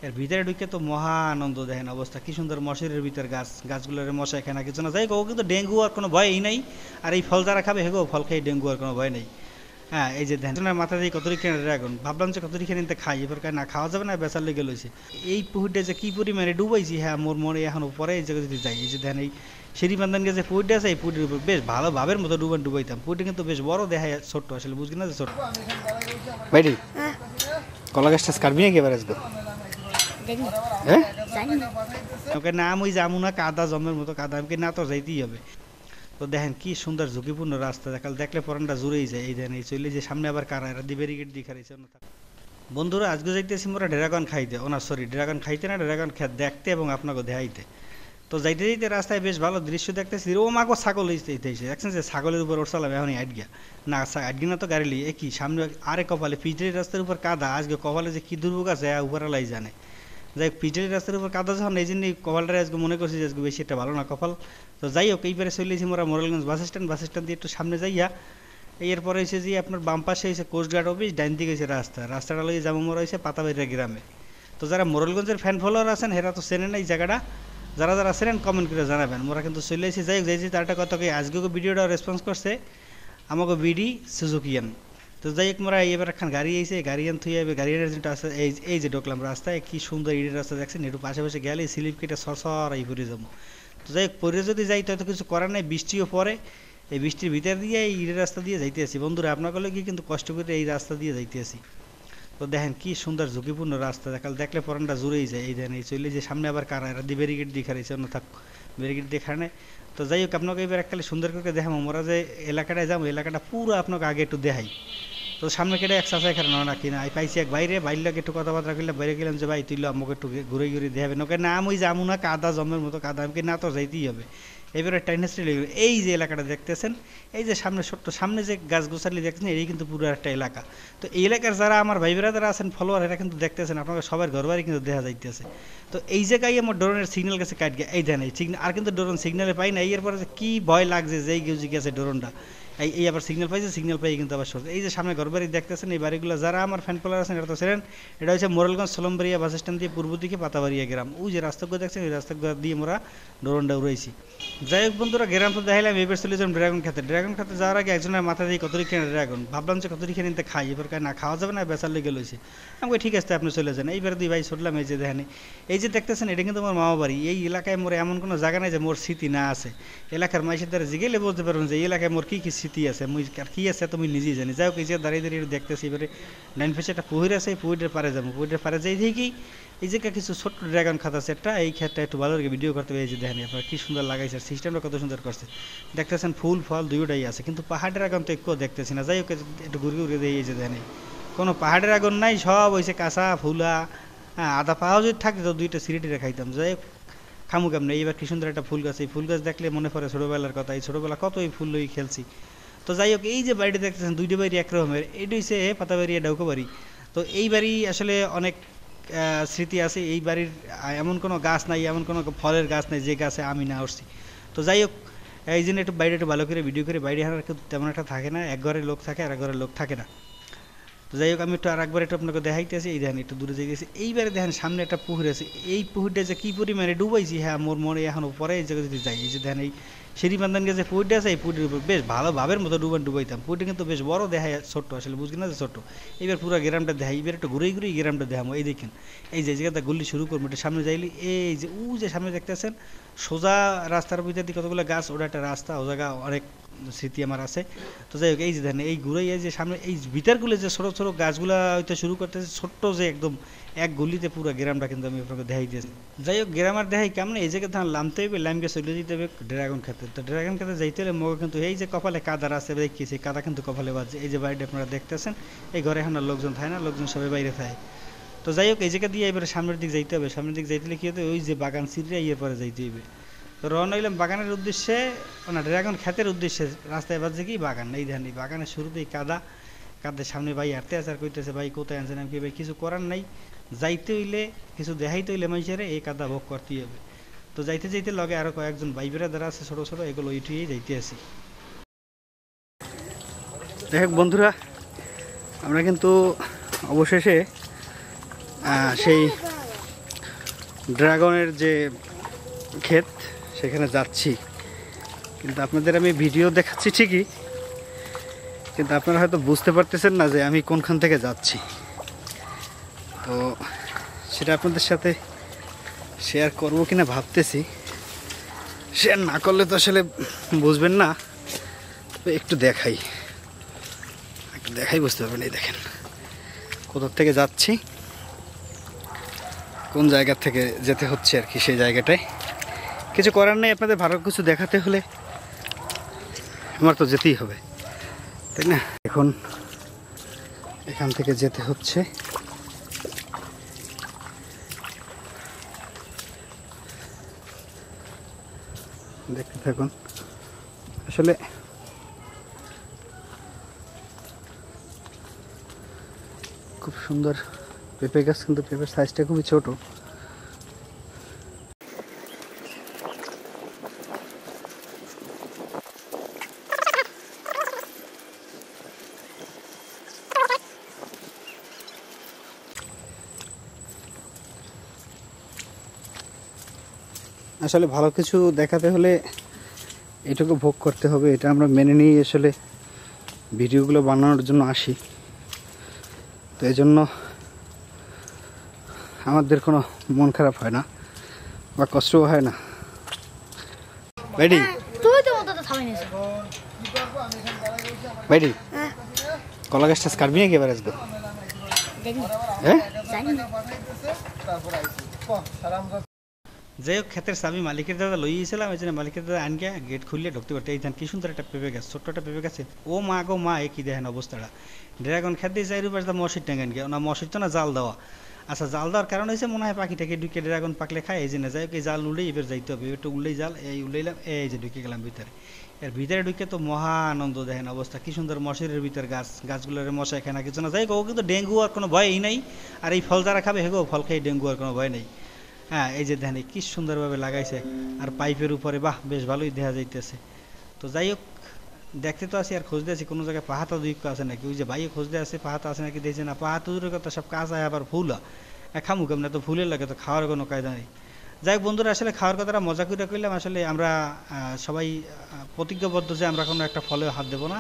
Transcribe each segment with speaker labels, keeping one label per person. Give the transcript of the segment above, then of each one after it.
Speaker 1: এর ভিতরে ঢুকে তো মহা আনন্দ, দেখেন অবস্থা কি সুন্দর, মশারির ভিতর গাছ, গাছগুলোর মশা এখানে কিছু না, যাই ও কিন্তু ডেঙ্গু আর কোনো ভয়ই নাই। আর এই ফল যারা খাবে হেগো ফল খেয়ে ডেঙ্গু আর কোনো ভয় নেই। হ্যাঁ, এই যে ধ্যান মাথা দিয়ে কতরি কেন ড্রাগন ভাবলাম যে কতরি খেয়ে নিতে খাই, এবার না খাওয়া যাবে না, বেচার লেগে লইছে। এই পুকুরটা যে কি পরিমাণে ডুবাইছি, হ্যাঁ মোর মনে এখন পরে এই জায়গায় যদি যাই, এই যে ধ্যান এই সিঁড়ি বান্ধান যে পুকুরটা আছে, এই পুকুরের উপর বেশ ভালো ভাবের মতো ডুবাইতাম। পুকুরটা কিন্তু বেশ বড় দেখায়, ছোট্ট আসলে বুঝলি না যে ছোট্ট। বাইরে কলা গাছটা কাটবি নাকি এবার আসবে? হ্যাঁ ওকে নাম ওই যামু না, কাদা জমের মতো কাদা, আমাকে না তো যাইতেই হবে। তো দেখেন কি সুন্দর ঝুঁকিপূর্ণ রাস্তা, দেখাল দেখলে পরানটা জুড়েই যায়। এই দেখেন এই চলে যে সামনে আবার কারা এরা দি ব্যারিকেড দিয়ে খাইছে। বন্ধুরা আজকে যাইতেছি মোরা ড্রাগন খাইতে, ও না সরি ড্রাগন খাইতে না, ড্রাগন দেখতে এবং আপনাকে দেখাইতে। তো যাইতে যাইতে রাস্তায় বেশ ভালো দৃশ্য দেখতেছি, ও মাকে ছাগল হইতে দেখছেন যে ছাগলের উপর ওরসালাম এখন আটগিয়া না, আটগি না তো গাড়ি লিয়ে একই সামনে আরে কপালে পিচের রাস্তার উপর কাদা, আজকে কপালে যে কি দুর্ভোগ আছে উপরালাই জানে। যাই হোক পিচের রাস্তার উপর কাদা যখন, এই জন্যই কপালটারে আজকে মনে করছি যে আজকে বেশি একটা ভালো না কপাল। তো যাই হোক এইবারে চলেছি মোরা মোরালগঞ্জ বাস স্ট্যান্ড দিয়ে একটু সামনে যাইয়া এরপরে হয়েছে যে আপনার বাম পাশে হয়েছে কোস্টগার্ড অফিস, ডাইন দিকে হয়েছে রাস্তাটা লইয়ে যাবো মোরা হয়েছে পাতাবাড়িয়া গ্রামে। তো যারা মোরালগঞ্জের ফ্যান ফলোয়ার আছেন হেরা তো চেনেন এই জায়গাটা, যারা যারা চেনেন কমেন্ট করে জানাবেন। মোরা কিন্তু চলে এসেছি, যাই হোক যাইছি তারটা কত আজকেও ভিডিওটা রেসপন্স করছে আমাকে বিডি সুজুকিয়ান। তো যাই হোক মোরা এবার একখান গাড়ি আইছে, গাড়িয়ান থুই যাবে, গাড়িয়ানের যেটা আছে এই যে ঢুকলাম রাস্তায়, কি সুন্দর ইটের রাস্তা দেখছেন, একটু পাশাপাশি গেলে স্লিপ কেটে সরসর এই পরে যাবো। তো যাই হোক পরে যদি যাই তো কিছু করার নাই, বৃষ্টিও পরে, এই বৃষ্টির ভিতর দিয়ে এই ইটের রাস্তা দিয়ে যাইতে আসি। বন্ধুরা আপনার গেলে কি কিন্তু কষ্ট করে এই রাস্তা দিয়ে যাইতে আসি। তো দেখেন কি সুন্দর ঝুঁকিপূর্ণ রাস্তা, দেখাল দেখলে পরানটা জুড়েই যায়। এই দেখেন এই চলে যে সামনে আবার কারা এরা দি ব্যারিকেড দিয়ে খাইছে, অন্য থাক ব্যারিকেড দিয়ে খানে। তো যাই হোক আপনাকে এবার এককালে সুন্দর করে দেখাবো, মোরা যে এলাকাটায় যাবো এলাকাটা পুরো আপনাকে আগে একটু দেখাই। তো সামনে কেটে এক চাষা এখানে না কিনা পাইছি এক বাইরে লোক একটু কথাবার্তা করলে বাইরে গেলাম যে ভাই তুই আমাকে একটু ঘুরে ঘুরে দেখাবেন, ওকে নাম ওই যাবো না, কাদা জমের মতো কাদা, আমাকে না তো যাইতেই হবে। এবারে টাইনাসটি লেগে এই যে এলাকাটা দেখতেছেন, এই যে সামনে ছোট্ট সামনে যে গাছ গোছালি দেখতেছেন, এই কিন্তু পুরো একটা এলাকা। তো এই এলাকার যারা আমার ভাই যারা আছেন ফলোয়ার, এরা কিন্তু দেখতেছেন আপনাকে সবার ঘর বাড়ি কিন্তু দেখা যাইতেছে। তো এই জায়গায় আমার ড্রোনের সিগন্যাল গেছে কাট গিয়ে, এই দেন এই সিগন্যাল আর কিন্তু ড্রোন সিগন্যালে পাই না, এরপরে কি ভয় লাগছে যে এই গেছে গেছে ড্রোনটা, এই আবার সিগন্যাল পাইছে, সিগন্যাল পাই কিন্তু আবার সরছে। এই যে সামনে ঘর বাড়ি দেখতেছেন, এই বাড়িগুলো যারা আমার ফ্যান ফলোয়ার আছেন এটা তো ছিলেন, এটা হচ্ছে মোরালগঞ্জ সোলমবাড়িয়া বাস স্ট্যান্ড দিয়ে পূর্ব দিকে পাতাবাড়িয়া গ্রাম, ওই যে রাস্তাগুলো দেখছেন এই রাস্তাগুলো দিয়ে আমরা ড্রোনটা উড়াইছি। যাই হোক বন্ধুরা গ্রাম তো দেখাইলাম, এবার চলে যালাম ড্রাগন খেতে। ড্রাগন খেতে যাওয়ার আগে একজনের মাথা দিয়ে কতরি কেন ড্রাগন ভাবলাম যে কতরি খেয়ে নিতে খাই, এবার না খাওয়া যাবে না, বেচার লেগে লইছে। আমাকে ঠিক আছে আপনি চলে যান। এইবার দুই ভাই ছুটলাম, এই যে দেখেন এই যে দেখতেছেন এটা কিন্তু আমার মামা বাড়ি। এই এলাকায় মোর এমন কোনো জায়গা নাই যে মোর স্মৃতি না আছে। এলাকার মাইসের দ্বারা জিগেলে বলতে পারবেন যে এই এলাকায় মোর কী কী স্মৃতি আছে, মুই আর কী আছে তুমি নিজেই জানি। যাই হোক এই যে দাঁড়িয়ে দাঁড়িয়ে দেখতেছি, এবারে ডাইন পাশে একটা পুকুর আছে, এই পুকুরের পারে যাবো, পুকুরের পারে যাই দেখি এই যে কিছু ছোট্ট ড্রাগন খাত আছে একটা, এই ক্ষেতটা একটু ভালো করে ভিডিও করতে হবে। এই যে দেখেন আপনার কি সুন্দর লাগাইছে, সিস্টেমটা কত সুন্দর করছে, দেখতেছেন ফুল ফল দুইটাই আছে, কিন্তু পাহাড় ড্রাগন তো একটু দেখতেছি না। যাই হোক একটু ঘুরে ঘুরে দিয়ে এই যে দেখেন কোনো পাহাড় ড্রাগন নাই, সব হয়েছে কাঁচা ফুলা। হ্যাঁ আদা পাওয়া যদি থাকতো তো দুইটা সিরিটিরে খাইতাম। যাই হোক খামু কেমন, এইবার কি সুন্দর একটা ফুল গাছ, এই ফুল গাছ দেখলে মনে পড়ে ছোটোবেলার কথা, এই ছোটোবেলা কত এই ফুল লই খেলছি। তো যাই হোক এই যে বাড়িটা দেখতেছেন দুইটা বাড়ি একরকমের, এটি হচ্ছে পাতাবাড়ি ডাউকো বাড়ি। তো এই বাড়ি আসলে অনেক স্মৃতি আছে। এই বাড়ির এমন কোনো গাছ নাই, এমন কোনো ফলের গাছ নাই যে গাছে আমি না উঠছি। তো যাই হোক এই জন্য একটু বাইরে একটু ভালো করে ভিডিও করে, বাইরে হারার কিন্তু তেমন একটা থাকে না, এক ঘরের লোক থাকে আর এক ঘরের লোক থাকে না। তো যাই হোক আমি একটু আর একবার একটু আপনাকে দেখাইতেছি, এই দেখেন একটু দূরে যেতেছি, এইবারে দেখেন সামনে একটা পুকুর আছে, এই পুকুরটা যে কী পরিমাণে ডুবাইছি, হ্যাঁ মোর মনে এখন পরে এই জায়গায় যদি যাই, এই যে দেখেন এই সিঁড়ি বান্ধান যে পুকুরটা আছে, এই পুকুরের উপর বেশ ভালো ভাবের মতো ডুবাইতাম। পুকুরটা কিন্তু বেশ বড় দেখায়, ছোট্ট আসলে বুঝলি না যে ছোট্ট। এবার পুরো গ্রামটা দেখাই, এবার একটু ঘুরেই ঘুরেই গ্রামটা দেখাবো। এই দেখেন এই যে জায়গাটা গুল্লি শুরু করবো, একটু সামনে যাইলি এই যে যে সামনে দেখতেছেন সোজা রাস্তার ভিতর দিয়ে কতগুলো গাছ, ওটা একটা রাস্তা, ও জায়গা অনেক স্মৃতি আমার আছে। তো যাই হোক এই যে দেখেন এই ঘুরেই এই যে সামনে এই ভিতরগুলো যে ছোটো ছোটো গাছগুলো হয়তো শুরু করতেছে, ছোট্ট যে একদম এক গলিতে পুরো গ্রামটা কিন্তু আমি আপনাকে দেখাই দিয়েছি। যাই হোক গ্রামের দেখাই কেমন, এই জায়গায় ধান লামতে হবে, লামকে চলে যেতে হবে ড্রাগন খেতে। তো ড্রাগন খেতে যাইতে হলে মগে কিন্তু এই যে কপালে কাদার আছে দেখছি, কাদা কিন্তু কপালে বাজছে। এই যে বাড়িটা আপনারা দেখতেছেন, এই ঘরে এখন লোকজন থাকে না, লোকজন সবাই বাইরে থাকে। তো যাই হোক এই জায়গা দিয়ে এবারে সামনের দিক যাইতে হবে, সামনের দিক যাইতে হলে কী হতে ওই যে বাগান সিঁড়ে ইয়ে পরে যাইতে হবে। তো রওনা হইলাম বাগানের উদ্দেশ্যে, না ড্রাগন ক্ষেতের উদ্দেশ্যে। রাস্তায় বাজছে কি বাগান, এই ধান এই বাগানের শুরুতেই কাদা, কাদের সামনে ভাই হাঁটতে আছে আর কইতেছে ভাই কোথায় আনছেন, আমি কি ভাই কিছু করার নাই, যাইতে হইলে কিছু দেখাইতে হইলে মানুষের এই কাদা ভোগ করতেই হবে। তো যাইতে যাইতে লগে আরো কয়েকজন ভাই বেড়াদার আছে ছোটো ছোটো, এগুলো উঠিয়েই যাইতে আসি। দেখ বন্ধুরা আমরা কিন্তু অবশেষে সেই ড্রাগনের যে ক্ষেত সেখানে যাচ্ছি, কিন্তু আপনাদের আমি ভিডিও দেখাচ্ছি ঠিকই, কিন্তু আপনারা হয়তো বুঝতে পারতেছেন না যে আমি কোনখান থেকে যাচ্ছি। তো সেটা আপনাদের সাথে শেয়ার করবো কিনা ভাবতেছি। শেয়ার না করলে তো আসলে বুঝবেন না, একটু দেখাই বুঝতে পারবেন। এই দেখেন কোথা থেকে যাচ্ছি, কোন জায়গা থেকে যেতে হচ্ছে আর কি। সেই জায়গাটায় কিছু করার নেই, আপনাদের ভালো কিছু দেখাতে হলে আমার তো যেতেই হবে, তাই না? এখন এখান থেকে যেতে হচ্ছে। দেখতে থাকুন। আসলে খুব সুন্দর পেঁপে গাছ, কিন্তু পেঁপের সাইজটা খুবই ছোট। আসলে ভালো কিছু দেখাতে হলে এটুকু ভোগ করতে হবে, এটা আমরা মেনে নিয়ে আসলে ভিডিওগুলো বানানোর জন্য আসি। তো এই জন্য আমাদের কোনো মন খারাপ হয় না বা কষ্টও হয় না। বাইডি বাইডি কলা গাছটা কাটবি নাকি এবার আসবে? হ্যাঁ, যাই হোক, ক্ষেতের চাবি মালিকের দাদা লইয়েছিলাম, এই জন্য মালিকের দাদা আনকে গেট খুললে ঢুকতে পারতে। এই ধান কি সুন্দর একটা পেঁপে গাছ, ছোট্ট একটা পেঁপে গাছে। ও মা গো মা, একই দেখেন অবস্থাটা। ড্রাগন খেতে দিয়ে চাই রূপার মশির টাঙ্গান গিয়ে, না মশির তো না, জাল দেওয়া। আচ্ছা, জাল দেওয়ার কারণ হয়েছে মনে হয় পাখিটাকে ঢুকে ড্রাগন পাকলে খায়, এই জন্য যাই হোক এই জাল উড়েই এবার যাইতে হবে। একটু উড়লেই জাল, এই উড়লেইলাম, এই যে ঢুকে গেলাম ভিতরে। এর ভিতরে ঢুকে তো মহা আনন্দ, দেখেন অবস্থা কি সুন্দর। মশিরের ভিতর গাছ, গাছগুলোর মশাই খায় না কিছু না। যাই হোক, ও কিন্তু ডেঙ্গু আর কোনো ভয়ই নাই। আর এই ফল যারা খাবে হেগো ফল খেয়ে ডেঙ্গু আর কোনো ভয় নেই। হ্যাঁ, এই যে দেখেন কি সুন্দরভাবে লাগাইছে, আর পাইপের উপরে বাহ বেশ ভালোই দেখা যাইতেছে। তো যাই হোক, দেখতে তো আছি আর খুঁজতে আছি কোনো জায়গায় পাহাতা দুই আছে নাকি। ওই যে ভাইয়ে খুঁজতে আছে পাহাতা আছে নাকি, দেখছে না। পাহাতা দূরের কথা, সব কাজ হয় আবার ফুলা খামু কেমন, তো ফুলের লাগে তো খাওয়ার কোনো কায়দা নেই। যাই হোক বন্ধুরা, আসলে খাওয়ার কথাটা মজা করে করলাম। আসলে আমরা সবাই প্রতিজ্ঞাবদ্ধ যে আমরা কোনো একটা ফলে হাত দেবো না,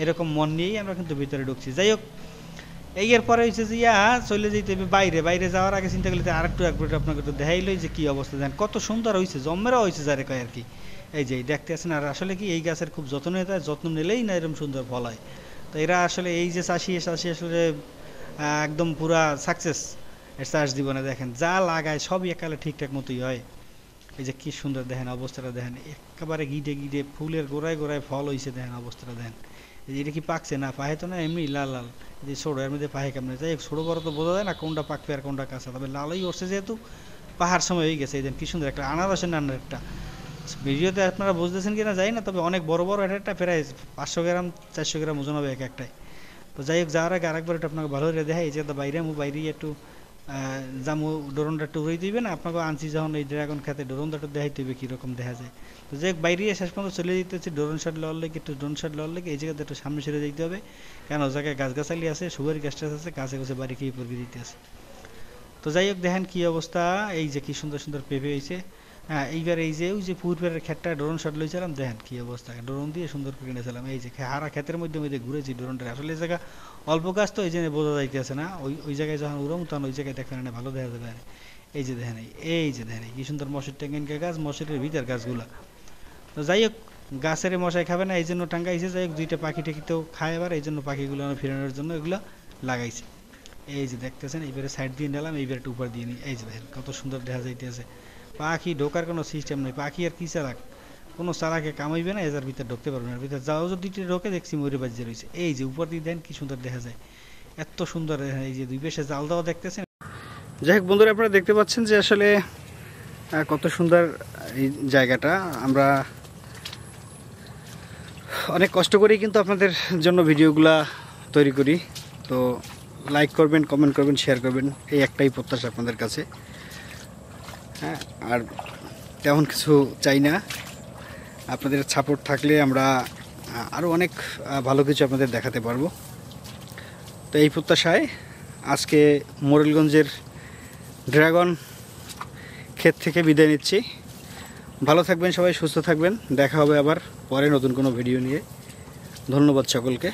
Speaker 1: এরকম মন নিয়েই আমরা কিন্তু ভিতরে ঢুকছি। যাই হোক, এই এর পরে হয়েছে যে চলে যেতে হবে বাইরে। বাইরে যাওয়ার আগে চিন্তা করলে আর একটু আপনাকে একটু দেখাইলই যে কী অবস্থা। দেন কত সুন্দর হয়েছে, জম্মেরা হয়েছে যারে কয় আর কি। এই যে দেখতে আছেন। আর আসলে কি এই গাছের খুব যত্ন নিতে হয়, যত্ন নিলেই না এরকম সুন্দর ফল হয়। তো এরা আসলে এই যে চাষি আসলে একদম পুরা সাকসেস এর চাষ জীবনে। দেখেন যা লাগায় সবই একালে ঠিকঠাক মতোই হয়। এই যে কি সুন্দর দেখেন অবস্থাটা, দেখেন একেবারে গিডে গিডে ফুলের গোড়ায় গোড়ায় ফল হয়েছে। দেখেন অবস্থাটা দেখেন, এটা কি পাকছে না, পাহে তো না, এমনি লাল লাল। যে ছোটো এর মধ্যে পাহে কেমন, যাই হোক ছোটো বড় তো বোঝা যায় না কোনটা পাকবে আর কোনটা কাঁচা, তবে লালই উঠছে যেহেতু পাহাড় সময় হয়ে গেছে। এই দেন কি সুন্দর একটা আনারসের নান্নার একটা। ভিডিওতে আপনারা বুঝতেছেন কিনা জানি না, তবে অনেক বড় বড় একটা প্রায় 500 গ্রাম 400 গ্রাম ওজন হবে এক একটাই। তো যাই হোক, যাওয়ার আগে আরেকবার একটু আপনাকে ভালো করে দেখাই। এই যে বাইরে বাইরে একটু জামু ড্রোনটা একটু উড়াই দিবে না, আপনাকে আনছি যখন এই ড্রাগন খেতে ড্রোনটা একটু দেখাইতে হবে কীরকম দেখা যায়। তো যাই হোক, বাইরে শেষ পর্যন্ত চলে যেতে হচ্ছে ড্রোন শট লওয়ার লেগে। একটু ড্রোন শট লওয়ার লেগে এই জায়গাতে একটু সামনে সরে যেতে হবে, কেন ও জায়গায় গাছগাছালি আছে, সুগারি গাছ টাছ আছে, গাছে গাছে বাড়ি খেয়ে পড়বে দিতে আছে। তো যাই হোক, দেখেন কি অবস্থা, এই যে কি সুন্দর সুন্দর পেঁপে হয়েছে। হ্যাঁ, এইবার এই যে ওই যে পূর্বের ক্ষেতটা ড্রোন শট লইছিলাম, দেখেন কি অবস্থা, ড্রোন দিয়ে সুন্দর করে নিয়েছিলাম। এই যে হারা ক্ষেতের মধ্যে মধ্যে ঘুরেছি ড্রোনটা। আসলে এই জায়গা অল্প গাছ তো, এই জন্য বোঝা যাইতেছে না। ওই জায়গায় যখন উড়াম তখন ওই জায়গায় দেখেন না ভালো দেখা যাবে। এই যে দেখেন, এই যে দেখেন কি সুন্দর মশার ট্যাঙ্গানকা গাছ, মশারের ভিতর গাছগুলা। তো যাই হোক, গাছের মশাই খাবে না এই জন্য টাঙ্গাইছে। যাই হোক, দুইটা পাখি টেকিতেও খায় আবার, এই জন্য পাখিগুলো ফেরানোর জন্য এগুলো লাগাইছে। এই যে দেখতেছেন, এইবারে সাইড দিয়ে নিলাম, এইবারে একটু উপর দিয়ে নিই। এই যে দেখেন কত সুন্দর দেখা যাইতেছে। পাখি ঢোকার কোনো সিস্টেম নেই, পাখি আর কি চালাক, কোনো চালাকে কামাইবে না, এজার ভিতরে ঢুকতে পারবে না। ভিতরে যাও যদি ঢোকে দেখছি ময়ূরে বাজিয়ে রয়েছে। এই যে উপর দিয়ে দেন কি সুন্দর দেখা যায়, এত সুন্দর। এই যে দুই পাশে জাল দেওয়া দেখতেছেন। যাই হোক বন্ধুরা, আপনারা দেখতে পাচ্ছেন যে আসলে কত সুন্দর এই জায়গাটা। আমরা অনেক কষ্ট করেই কিন্তু আপনাদের জন্য ভিডিওগুলা তৈরি করি। তো লাইক করবেন, কমেন্ট করবেন, শেয়ার করবেন, এই একটাই প্রত্যাশা আপনাদের কাছে। হ্যাঁ, আর তেমন কিছু চাই না। আপনাদের সাপোর্ট থাকলে আমরা আরও অনেক ভালো কিছু আপনাদের দেখাতে পারবো। তো এই প্রত্যাশায় আজকে মোরেলগঞ্জের ড্রাগন ক্ষেত থেকে বিদায় নিচ্ছি। ভালো থাকবেন সবাই, সুস্থ থাকবেন। দেখা হবে আবার পরে নতুন কোনো ভিডিও নিয়ে। ধন্যবাদ সকলকে।